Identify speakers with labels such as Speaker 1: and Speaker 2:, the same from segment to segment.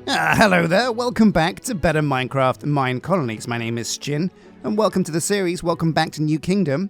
Speaker 1: Hello there, welcome back to Better Minecraft and Minecolonies. My name is Sjin, and welcome to the series, welcome back to New Kingdom.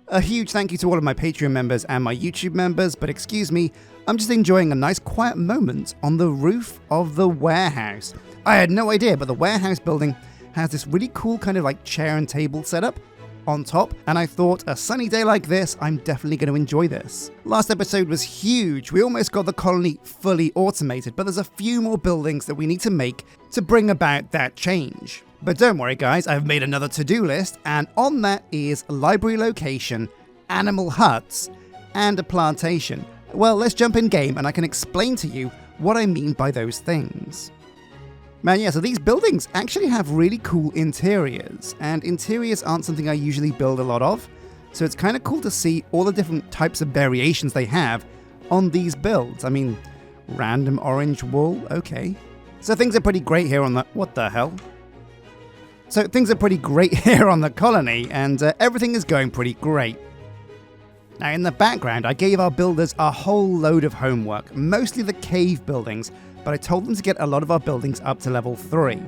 Speaker 1: A huge thank you to all of my Patreon members and my YouTube members, but excuse me, I'm just enjoying a nice quiet moment on the roof of the warehouse. I had no idea, but the warehouse building has this really cool kind of like chair and table setup on top, and I thought a sunny day like this, I'm definitely going to enjoy this. Last episode was huge. We almost got the colony fully automated, but there's a few more buildings that we need to make to bring about that change. But don't worry guys, I've made another to-do list, and on that is library location, animal huts, and a plantation. Well, let's jump in game and I can explain to you what I mean by those things. Man, yeah, so these buildings actually have really cool interiors, and interiors aren't something I usually build a lot of, so it's kind of cool to see all the different types of variations they have on these builds. I mean, random orange wool, okay. So things are pretty great here on the... what the hell? So things are pretty great here on the colony, and everything is going pretty great. Now in the background, I gave our builders a whole load of homework, mostly the cave buildings, but I told them to get a lot of our buildings up to level 3.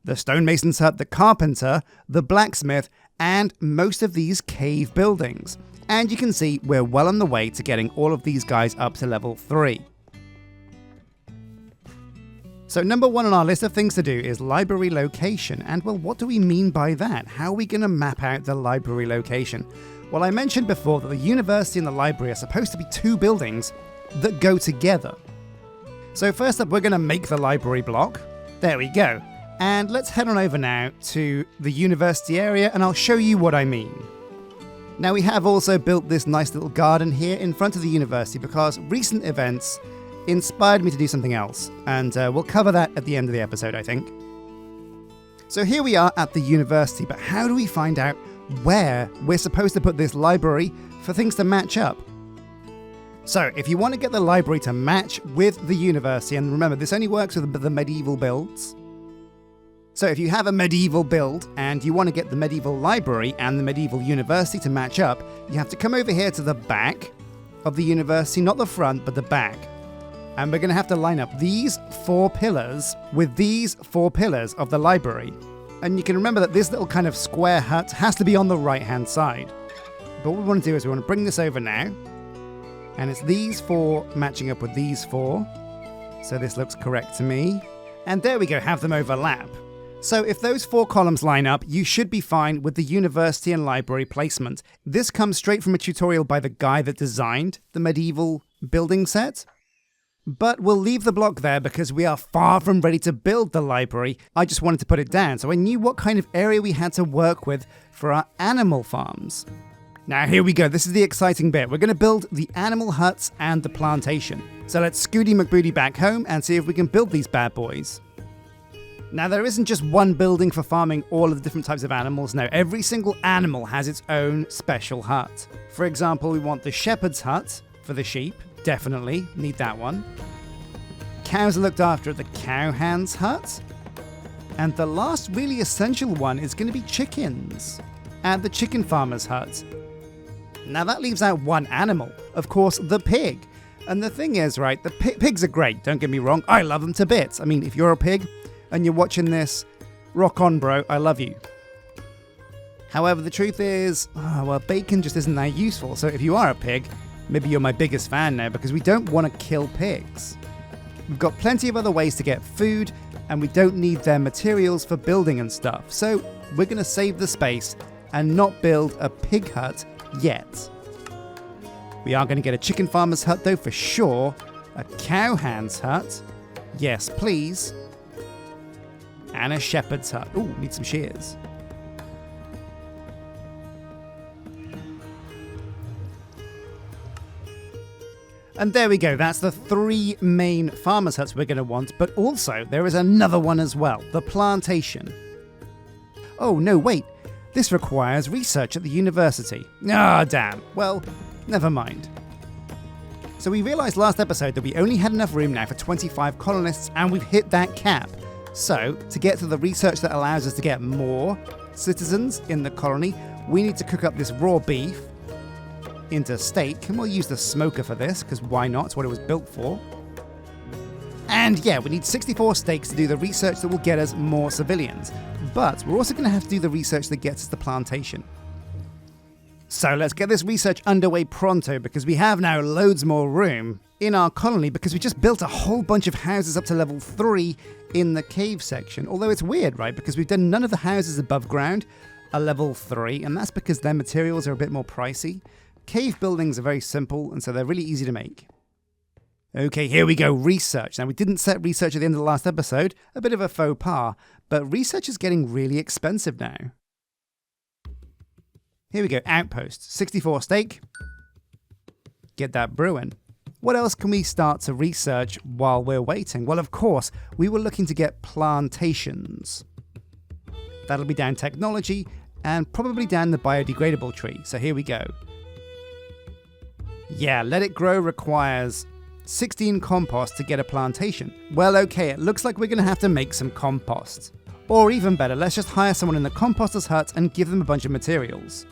Speaker 1: The stonemason's hut, the carpenter, the blacksmith, and most of these cave buildings. And you can see we're well on the way to getting all of these guys up to level 3. So number 1 on our list of things to do is library location. And well, what do we mean by that? How are we going to map out the library location? Well, I mentioned before that the university and the library are supposed to be 2 buildings that go together. So first up, we're going to make the library block. There we go. And let's head on over now to the university area and I'll show you what I mean. Now we have also built this nice little garden here in front of the university because recent events inspired me to do something else. And we'll cover that at the end of the episode, I think. So here we are at the university, but how do we find out where we're supposed to put this library for things to match up? So, if you want to get the library to match with the university, and remember, this only works with the medieval builds. So if you have a medieval build, and you want to get the medieval library and the medieval university to match up, you have to come over here to the back of the university, not the front, but the back. And we're going to have to line up these 4 pillars with these 4 pillars of the library. And you can remember that this little kind of square hut has to be on the right-hand side. But what we want to do is we want to bring this over now. And it's these 4 matching up with these 4. So this looks correct to me. And there we go, have them overlap. So if those 4 columns line up, you should be fine with the university and library placement. This comes straight from a tutorial by the guy that designed the medieval building set. But we'll leave the block there because we are far from ready to build the library. I just wanted to put it down so I knew what kind of area we had to work with for our animal farms. Now here we go, this is the exciting bit. We're going to build the animal huts and the plantation. So let's Scooty McBooty back home and see if we can build these bad boys. Now there isn't just one building for farming all of the different types of animals. No, every single animal has its own special hut. For example, we want the shepherd's hut for the sheep. Definitely need that one. Cows are looked after at the cowhand's hut. And the last really essential one is going to be chickens at the chicken farmer's hut. Now that leaves out one animal, of course, the pig. And the thing is, right, the pigs are great, don't get me wrong, I love them to bits. I mean, if you're a pig and you're watching this, rock on bro, I love you. However, the truth is, well, bacon just isn't that useful. So if you are a pig, maybe you're my biggest fan now because we don't want to kill pigs. We've got plenty of other ways to get food and we don't need their materials for building and stuff. So we're going to save the space and not build a pig hut yet. We are going to get a chicken farmer's hut though for sure, a cowhand's hut, yes please, and a shepherd's hut. Ooh, need some shears. And there we go, that's the 3 main farmer's huts we're going to want, but also there is another one as well, the plantation. Oh no, wait. This requires research at the university. Ah, damn. Well, never mind. So we realized last episode that we only had enough room now for 25 colonists, and we've hit that cap. So, to get to the research that allows us to get more citizens in the colony, we need to cook up this raw beef into steak, and we'll use the smoker for this, because why not? It's what it was built for. And And yeah, we need 64 steaks to do the research that will get us more civilians. But we're also going to have to do the research that gets us the plantation. So let's get this research underway pronto, because we have now loads more room in our colony, because we just built a whole bunch of houses up to level 3 in the cave section. Although it's weird, right? Because we've done none of the houses above ground are level 3, and that's because their materials are a bit more pricey. Cave buildings are very simple, and so they're really easy to make. Okay, here we go, research. Now, we didn't set research at the end of the last episode, a bit of a faux pas, but research is getting really expensive now. Here we go, outpost, 64 steak. Get that brewing. What else can we start to research while we're waiting? Well, of course, we were looking to get plantations. That'll be down technology and probably down the biodegradable tree. So here we go. Yeah, let it grow requires 16 compost to get a plantation. Well, okay, it looks like we're going to have to make some compost. Or even better, let's just hire someone in the composter's hut and give them a bunch of materials.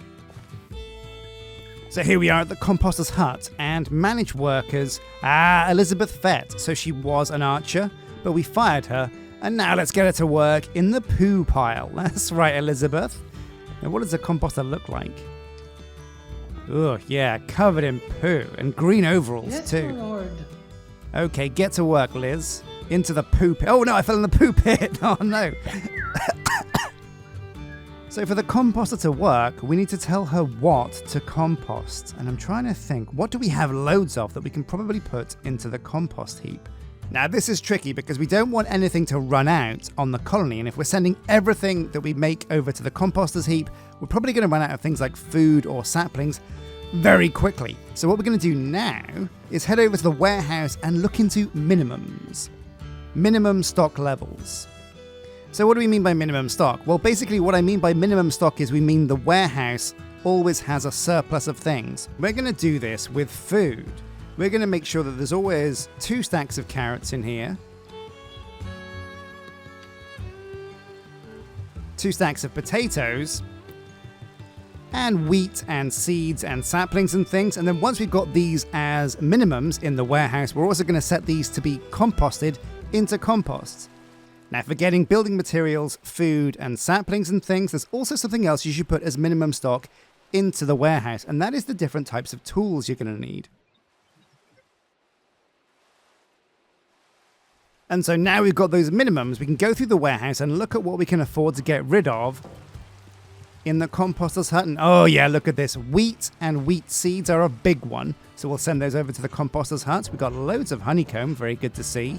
Speaker 1: So here we are at the composter's hut, and manage workers. Elizabeth Fett. So she was an archer, but we fired her, and now let's get her to work in the poo pile. That's right, Elizabeth. Now, what does a composter look like? Oh, yeah, covered in poo, and green overalls
Speaker 2: yes,
Speaker 1: too.
Speaker 2: Lord.
Speaker 1: Okay, get to work, Liz. Into the poo pit. Oh no, I fell in the poo pit. Oh no. So for the composter to work, we need to tell her what to compost. And I'm trying to think, what do we have loads of that we can probably put into the compost heap? Now this is tricky because we don't want anything to run out on the colony, and if we're sending everything that we make over to the composter's heap, we're probably going to run out of things like food or saplings very quickly. So what we're going to do now is head over to the warehouse and look into minimums. Minimum stock levels. So what do we mean by minimum stock? Well, basically what I mean by minimum stock is we mean the warehouse always has a surplus of things. We're going to do this with food. We're going to make sure that there's always 2 stacks of carrots in here, 2 stacks of potatoes, and wheat and seeds and saplings and things. And then once we've got these as minimums in the warehouse, we're also going to set these to be composted into compost. Now, for getting building materials, food, and saplings and things, there's also something else you should put as minimum stock into the warehouse, and that is the different types of tools you're going to need. And so now we've got those minimums, we can go through the warehouse and look at what we can afford to get rid of in the composter's hut. And oh yeah, look at this. Wheat and wheat seeds are a big one, so we'll send those over to the composter's hut. We've got loads of honeycomb, very good to see.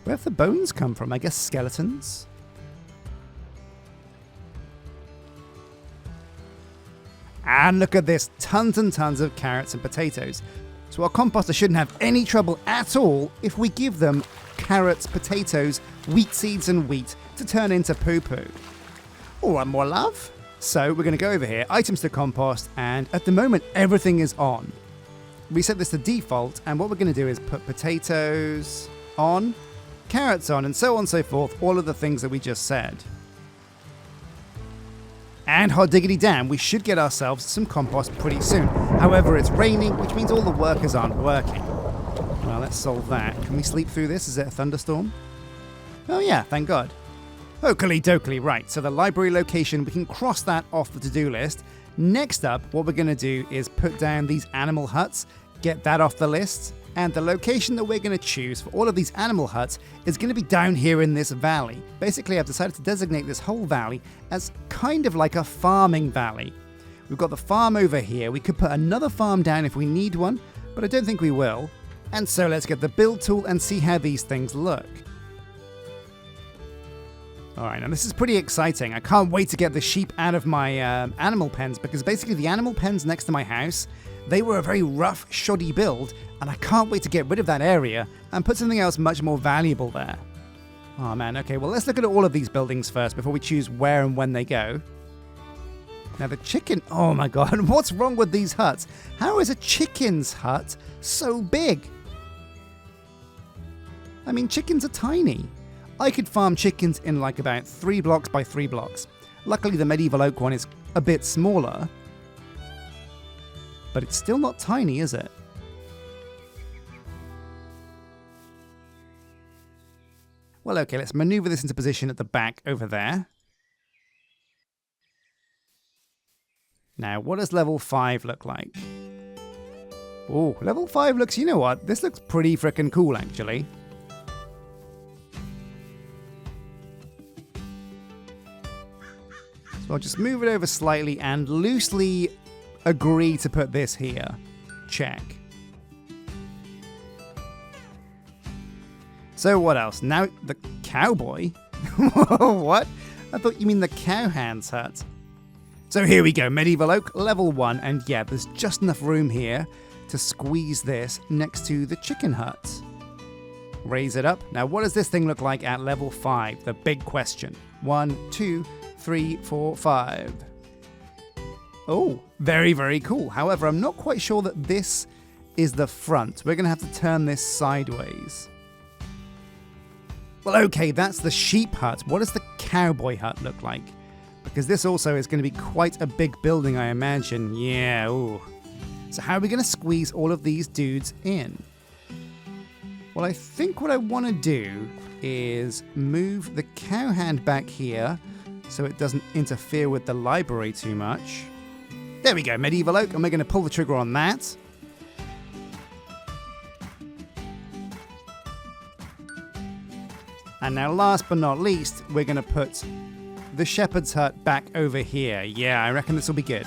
Speaker 1: Where have the bones come from? I guess skeletons? And look at this, tons and tons of carrots and potatoes. So our composter shouldn't have any trouble at all if we give them carrots, potatoes, wheat seeds and wheat to turn into poo-poo. All right, more love. So we're going to go over here, items to compost, and at the moment everything is on. We set this to default, and what we're going to do is put potatoes on, carrots on, and so on and so forth, all of the things that we just said. And hot diggity damn, we should get ourselves some compost pretty soon. However, it's raining, which means all the workers aren't working. Well, let's solve that. Can we sleep through this? Is it a thunderstorm? Oh yeah, thank God. Oakley dokley, right, so the library location, we can cross that off the to-do list. Next up, what we're going to do is put down these animal huts, get that off the list. And the location that we're going to choose for all of these animal huts is going to be down here in this valley. Basically, I've decided to designate this whole valley as kind of like a farming valley. We've got the farm over here. We could put another farm down if we need one, but I don't think we will. And so let's get the build tool and see how these things look. Alright, now this is pretty exciting. I can't wait to get the sheep out of my animal pens, because basically the animal pens next to my house, they were a very rough, shoddy build, and I can't wait to get rid of that area and put something else much more valuable there. Oh man, okay, well let's look at all of these buildings first before we choose where and when they go. Now the chicken, oh my god, what's wrong with these huts? How is a chicken's hut so big? I mean, chickens are tiny. I could farm chickens in like about 3 blocks by 3 blocks. Luckily the medieval oak one is a bit smaller, but it's still not tiny, is it? Well, okay, let's maneuver this into position at the back over there. Now, what does level 5 look like? Oh, level 5 looks, you know what? This looks pretty frickin' cool, actually. So I'll just move it over slightly and loosely agree to put this here. Check. So what else? Now, the cowboy? What? I thought you mean the cowhand's hut. So here we go, Medieval Oak, level 1, and yeah, there's just enough room here to squeeze this next to the chicken hut. Raise it up. Now, what does this thing look like at level 5? The big question. 1, 2, 3, 4, 5. Oh, very, very cool. However, I'm not quite sure that this is the front. We're going to have to turn this sideways. Well, okay, that's the sheep hut. What does the cowboy hut look like? Because this also is going to be quite a big building, I imagine. Yeah, ooh. So how are we going to squeeze all of these dudes in? Well, I think what I want to do is move the cowhand back here so it doesn't interfere with the library too much. There we go, Medieval Oak, and we're going to pull the trigger on that. And now last but not least, we're going to put the shepherd's hut back over here. Yeah, I reckon this will be good.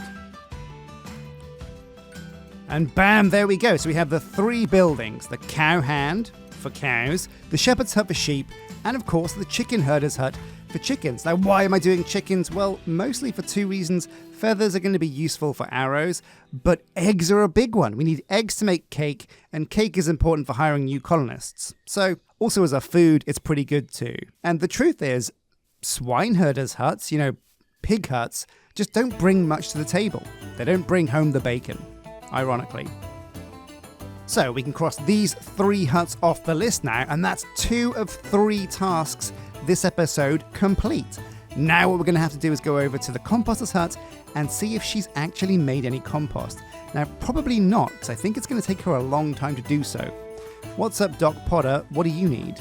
Speaker 1: And bam, there we go. So we have the 3 buildings. The cowhand for cows, the shepherd's hut for sheep, and of course the chicken herder's hut for chickens. Now, why am I doing chickens? Well, mostly for 2 reasons. Feathers are going to be useful for arrows, but eggs are a big one. We need eggs to make cake, and cake is important for hiring new colonists. So, also as a food, it's pretty good too. And the truth is, swine herders' huts, pig huts, just don't bring much to the table. They don't bring home the bacon, ironically. So we can cross these 3 huts off the list now, and that's 2 of 3 tasks this episode complete. Now what we're going to have to do is go over to the composter's hut and see if she's actually made any compost. Now, probably not, because I think it's going to take her a long time to do so. What's up, Doc Potter? What do you need?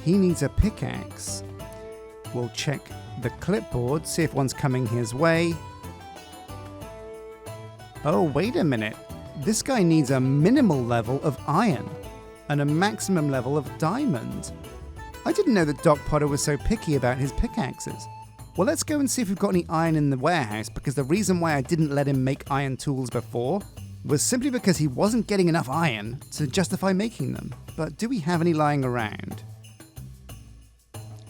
Speaker 1: He needs a pickaxe. We'll check the clipboard, see if one's coming his way. Oh, wait a minute. This guy needs a minimal level of iron and a maximum level of diamond. I didn't know that Doc Potter was so picky about his pickaxes. Well, let's go and see if we've got any iron in the warehouse, because the reason why I didn't let him make iron tools before was simply because he wasn't getting enough iron to justify making them. But do we have any lying around?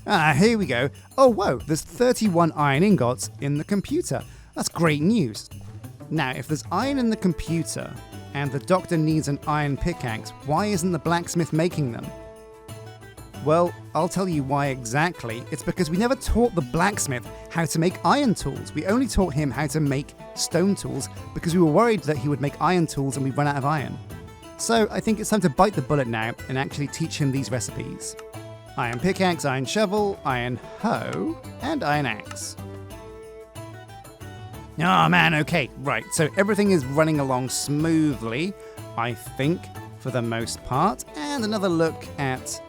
Speaker 1: Ah, here we go. Oh, whoa, there's 31 iron ingots in the computer. That's great news. Now, if there's iron in the computer and the doctor needs an iron pickaxe, why isn't the blacksmith making them? Well, I'll tell you why exactly. It's because we never taught the blacksmith how to make iron tools. We only taught him how to make stone tools because we were worried that he would make iron tools and we'd run out of iron. So I think it's time to bite the bullet now and actually teach him these recipes. Iron pickaxe, iron shovel, iron hoe, and iron axe. Oh man, okay, right, so everything is running along smoothly, I think, for the most part. And another look at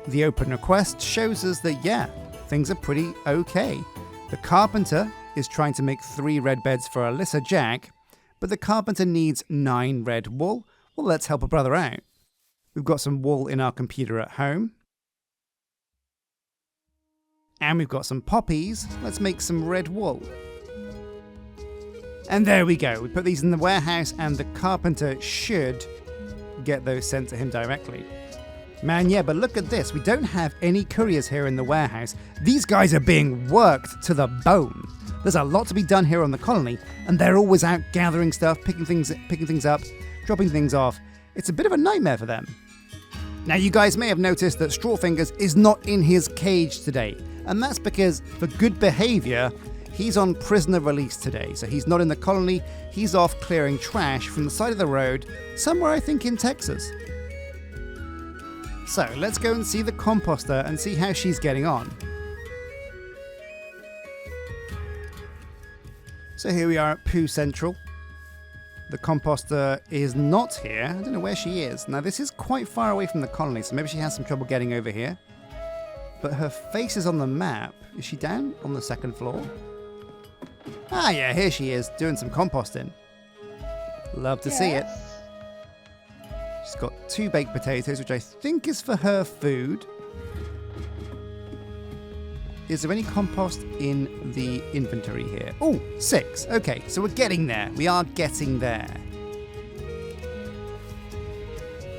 Speaker 1: the open request shows us that, yeah, things are pretty okay. The carpenter is trying to make 3 red beds for Alyssa Jack, but the carpenter needs 9 red wool. Well, let's help a brother out. We've got some wool in our computer at home. And we've got some poppies. Let's make some red wool. And there we go. We put these in the warehouse and the carpenter should get those sent to him directly. Man, yeah, but look at this. We don't have any couriers here in the warehouse. These guys are being worked to the bone. There's a lot to be done here on the colony, and they're always out gathering stuff, picking things up, dropping things off. It's a bit of a nightmare for them. Now, you guys may have noticed that Strawfingers is not in his cage today, and that's because, for good behavior, he's on prisoner release today. So he's not in the colony, he's off clearing trash from the side of the road, somewhere I think in Texas. So let's go and see the composter and see how she's getting on. So here we are at Pooh Central. The composter is not here. I don't know where she is. Now this is quite far away from the colony, so maybe she has some trouble getting over here. but her face is on the map. Is she down on the second floor? Ah, yeah, here she is, doing some composting. Love to see it. She's got 2 baked potatoes, which I think is for her food. Is there any compost in the inventory here? Oh, 6. Okay, so we're getting there. We are getting there.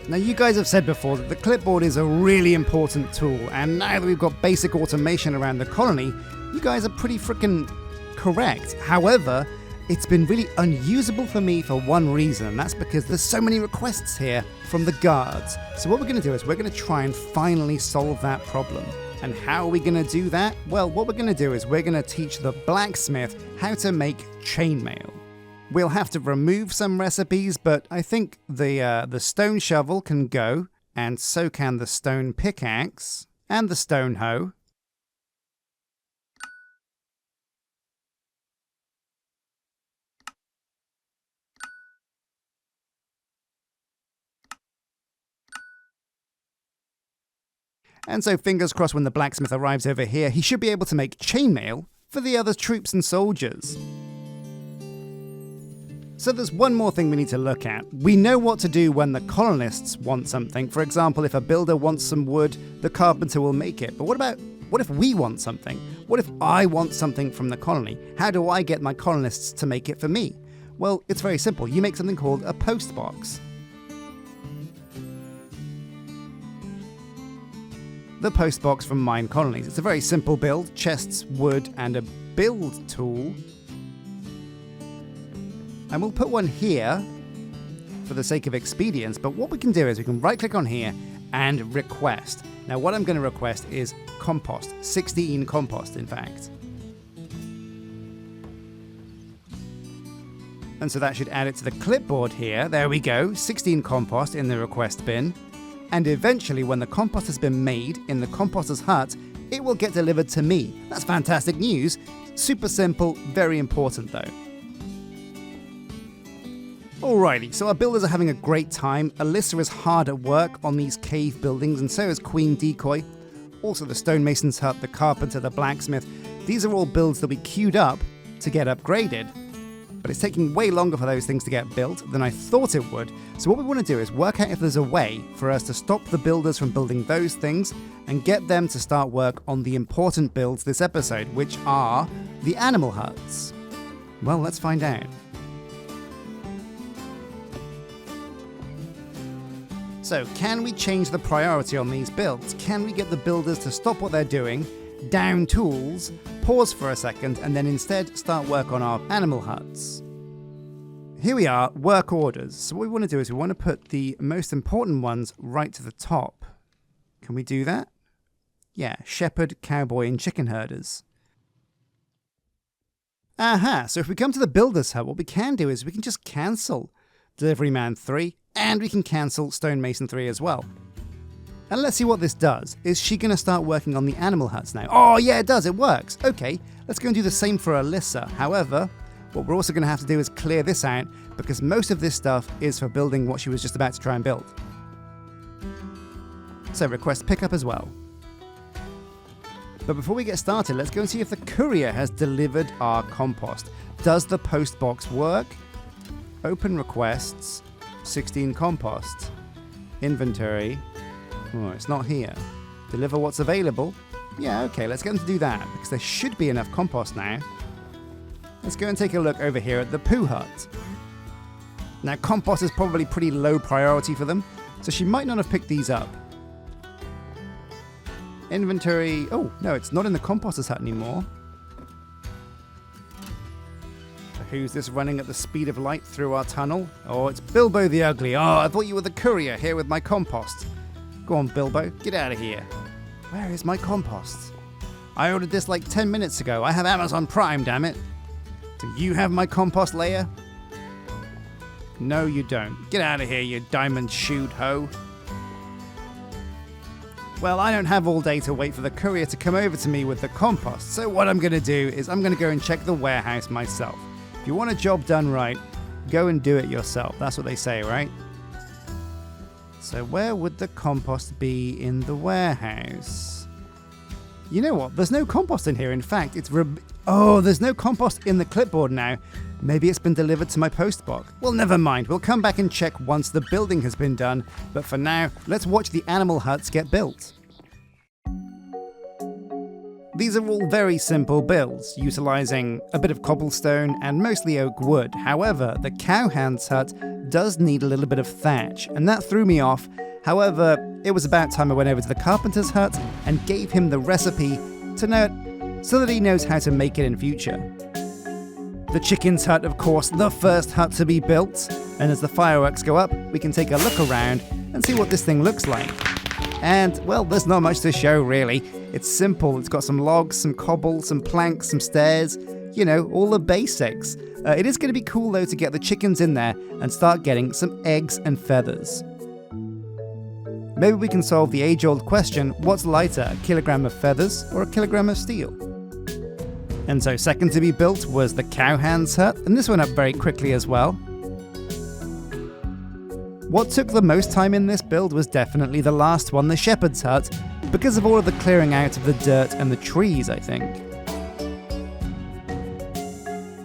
Speaker 1: Now, you guys have said before that the clipboard is a really important tool, and now that we've got basic automation around the colony, you guys are pretty freaking correct. However, it's been really unusable for me for one reason, and that's because there's so many requests here from the guards. So what we're going to do is we're going to try and finally solve that problem. And how are we going to do that? Well, what we're going to do is we're going to teach the blacksmith how to make chainmail. We'll have to remove some recipes, but I think the stone shovel can go, and so can the stone pickaxe and the stone hoe. And so fingers crossed when the blacksmith arrives over here, he should be able to make chainmail for the other troops and soldiers. So there's one more thing we need to look at. We know what to do when the colonists want something. For example, if a builder wants some wood, the carpenter will make it. But what if we want something? What if I want something from the colony? How do I get my colonists to make it for me? Well, it's very simple. You make something called a post box. The post box from Minecolonies. It's a very simple build, chests, wood, and a build tool. And we'll put one here for the sake of expedience, but what we can do is we can right click on here and request. Now what I'm going to request is compost, 16 compost in fact. And so that should add it to the clipboard here. There we go, 16 compost in the request bin. And eventually, when the compost has been made in the composter's hut, it will get delivered to me. That's fantastic news. Super simple, very important though. Alrighty, so our builders are having a great time. Alyssa is hard at work on these cave buildings, and so is Queen Decoy. Also the stonemason's hut, the carpenter, the blacksmith. These are all builds that we queued up to get upgraded. But it's taking way longer for those things to get built than I thought it would. So what we want to do is work out if there's a way for us to stop the builders from building those things and get them to start work on the important builds this episode, which are the animal huts. Well, let's find out. So, can we change the priority on these builds? Can we get the builders to stop what they're doing, down tools, pause for a second, and then instead start work on our animal huts? Here we are, work orders. So what we want to do is we want to put the most important ones right to the top. Can we do that? Yeah, shepherd, cowboy, and chicken herders. Aha, so if we come to the builder's hut, what we can do is we can just cancel Delivery Man 3, and we can cancel Stonemason 3 as well. And let's see what this does. Is she going to start working on the animal huts now? Oh yeah, it does, it works. Okay, let's go and do the same for Alyssa. However, what we're also going to have to do is clear this out, because most of this stuff is for building what she was just about to try and build. So request pickup as well. But before we get started, let's go and see if the courier has delivered our compost. Does the post box work? Open requests, 16 compost, inventory. Oh, it's not here. Deliver what's available. Yeah, okay, let's get them to do that, because there should be enough compost now. Let's go and take a look over here at the poo hut. Now, compost is probably pretty low priority for them, so she might not have picked these up. Inventory. Oh, no, it's not in the composter's hut anymore. So who's this running at the speed of light through our tunnel? Oh, it's Bilbo the Ugly. Oh, I thought you were the courier here with my compost. Go on, Bilbo, get out of here. Where is my compost? I ordered this like 10 minutes ago. I have Amazon Prime, damn it. Do you have my compost layer? No, you don't. Get out of here, you diamond-shoed hoe. Well, I don't have all day to wait for the courier to come over to me with the compost, so what I'm going to do is I'm going to go and check the warehouse myself. If you want a job done right, go and do it yourself. That's what they say, right? So where would the compost be in the warehouse? You know what? There's no compost in here. In fact, there's no compost in the clipboard now. Maybe it's been delivered to my postbox. Well, never mind. We'll come back and check once the building has been done. But for now, let's watch the animal huts get built. These are all very simple builds, utilizing a bit of cobblestone and mostly oak wood. However, the cowhand's hut does need a little bit of thatch, and that threw me off. However, it was about time I went over to the carpenter's hut and gave him the recipe to know so that he knows how to make it in future. The chicken's hut, of course, the first hut to be built, and as the fireworks go up, we can take a look around and see what this thing looks like. And, well, there's not much to show, really. It's simple. It's got some logs, some cobble, some planks, some stairs, you know, all the basics. It is going to be cool, though, to get the chickens in there and start getting some eggs and feathers. Maybe we can solve the age-old question, what's lighter, a kilogram of feathers or a kilogram of steel? And so second to be built was the cowhand's hut, and this went up very quickly as well. What took the most time in this build was definitely the last one, the shepherd's hut, because of all of the clearing out of the dirt and the trees, I think.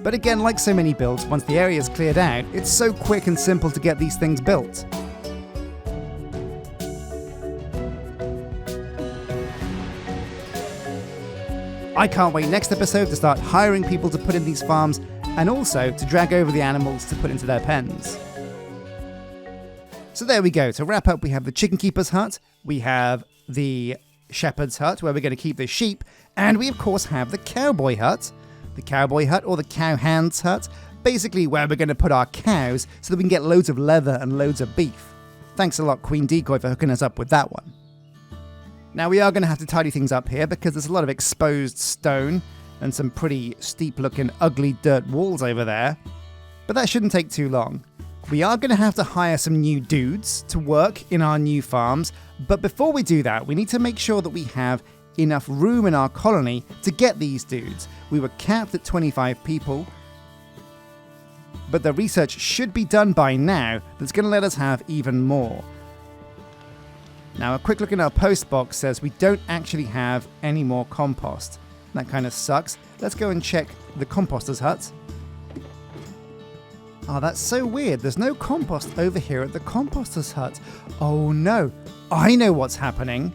Speaker 1: But again, like so many builds, once the area is cleared out, it's so quick and simple to get these things built. I can't wait next episode to start hiring people to put in these farms, and also to drag over the animals to put into their pens. So there we go. To wrap up, we have the chicken keeper's hut, we have the shepherd's hut, where we're going to keep the sheep, and we of course have the cowboy hut. The cowboy hut, or the cowhand's hut, basically where we're going to put our cows so that we can get loads of leather and loads of beef. Thanks a lot, Queen Decoy, for hooking us up with that one. Now we are going to have to tidy things up here because there's a lot of exposed stone and some pretty steep looking ugly dirt walls over there, but that shouldn't take too long. We are going to have to hire some new dudes to work in our new farms, but before we do that, we need to make sure that we have enough room in our colony to get these dudes. We were capped at 25 people, but the research should be done by now that's going to let us have even more. Now, a quick look in our post box says we don't actually have any more compost. That kind of sucks. Let's go and check the composter's hut. Oh, that's so weird. There's no compost over here at the composter's hut. Oh no, I know what's happening.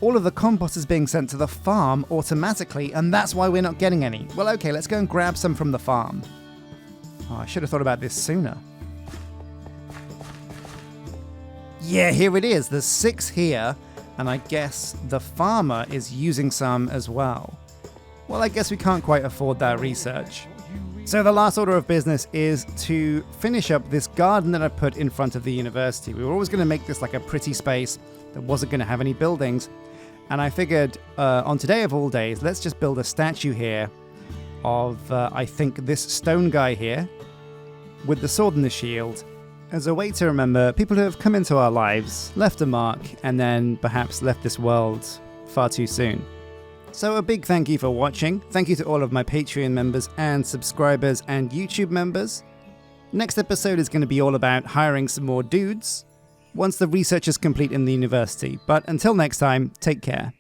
Speaker 1: All of the compost is being sent to the farm automatically, and that's why we're not getting any. Well, okay, let's go and grab some from the farm. Oh, I should have thought about this sooner. Yeah, here it is. There's 6 here, and I guess the farmer is using some as well. Well, I guess we can't quite afford that research. So the last order of business is to finish up this garden that I put in front of the university. We were always going to make this like a pretty space that wasn't going to have any buildings. And I figured on today of all days, let's just build a statue here of, I think, this stone guy here with the sword and the shield as a way to remember people who have come into our lives, left a mark, and then perhaps left this world far too soon. So a big thank you for watching. Thank you to all of my Patreon members and subscribers and YouTube members. Next episode is going to be all about hiring some more dudes once the research is complete in the university. But until next time, take care.